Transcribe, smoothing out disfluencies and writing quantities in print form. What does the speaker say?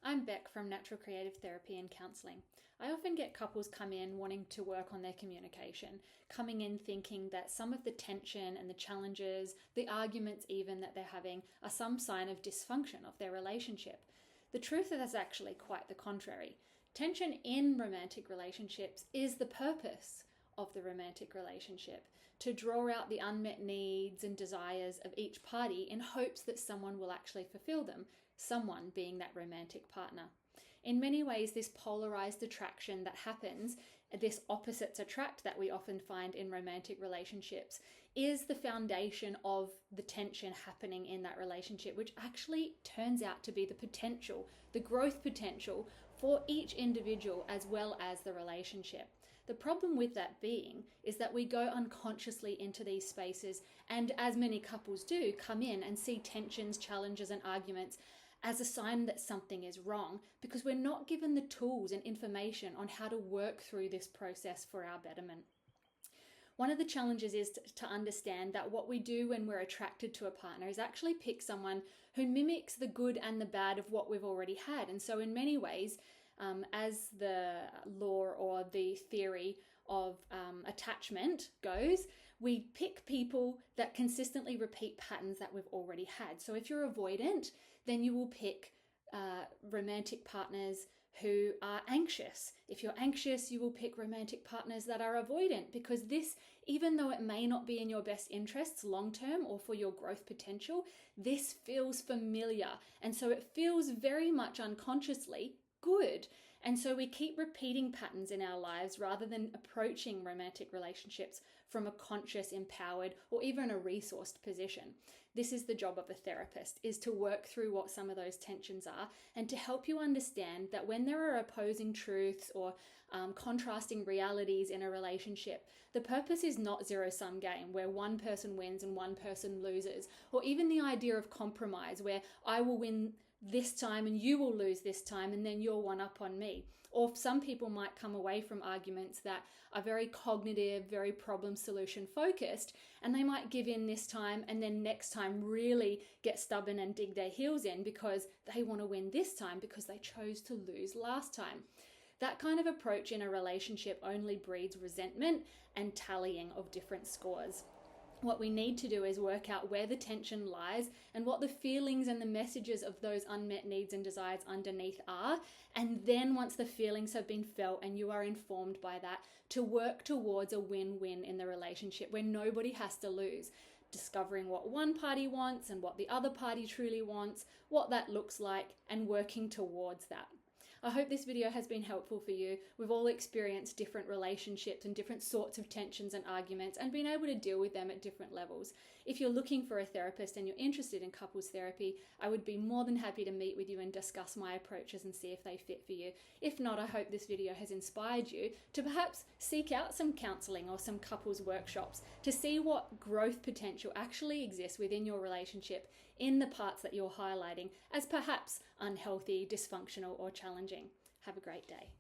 I'm Beck from Natural Creative Therapy and Counselling. I often get couples come in wanting to work on their communication, coming in thinking that some of the tension and the challenges, the arguments even that they're having, are some sign of dysfunction of their relationship. The truth is that's actually quite the contrary. Tension in romantic relationships is the purpose of the romantic relationship, to draw out the unmet needs and desires of each party in hopes that someone will actually fulfill them, someone being that romantic partner. In many ways, this polarized attraction that happens, this opposites attract that we often find in romantic relationships, is the foundation of the tension happening in that relationship, which actually turns out to be the potential, the growth potential for each individual as well as the relationship. The problem with that being is that we go unconsciously into these spaces and, as many couples do, come in and see tensions, challenges and arguments as a sign that something is wrong because we're not given the tools and information on how to work through this process for our betterment. One of the challenges is to understand that what we do when we're attracted to a partner is actually pick someone who mimics the good and the bad of what we've already had. And so in many ways, as the law or the theory of attachment goes, we pick people that consistently repeat patterns that we've already had. So if you're avoidant, then you will pick romantic partners who are anxious. If you're anxious, you will pick romantic partners that are avoidant, because this, even though it may not be in your best interests long term or for your growth potential, this feels familiar. And so it feels very much unconsciously good. And so we keep repeating patterns in our lives rather than approaching romantic relationships from a conscious, empowered, or even a resourced position. This is the job of a therapist, is to work through what some of those tensions are and to help you understand that when there are opposing truths or contrasting realities in a relationship, the purpose is not zero-sum game where one person wins and one person loses, or even the idea of compromise where I will win this time and you will lose this time and then you're one up on me. Or some people might come away from arguments that are very cognitive, very problem solution focused, and they might give in this time and then next time really get stubborn and dig their heels in because they want to win this time because they chose to lose last time. That kind of approach in a relationship only breeds resentment and tallying of different scores. What we need to do is work out where the tension lies and what the feelings and the messages of those unmet needs and desires underneath are. And then once the feelings have been felt and you are informed by that, to work towards a win-win in the relationship where nobody has to lose. Discovering what one party wants and what the other party truly wants, what that looks like, and working towards that. I hope this video has been helpful for you. We've all experienced different relationships and different sorts of tensions and arguments and been able to deal with them at different levels. If you're looking for a therapist and you're interested in couples therapy, I would be more than happy to meet with you and discuss my approaches and see if they fit for you. If not, I hope this video has inspired you to perhaps seek out some counselling or some couples workshops to see what growth potential actually exists within your relationship in the parts that you're highlighting as perhaps unhealthy, dysfunctional, or challenging. Have a great day.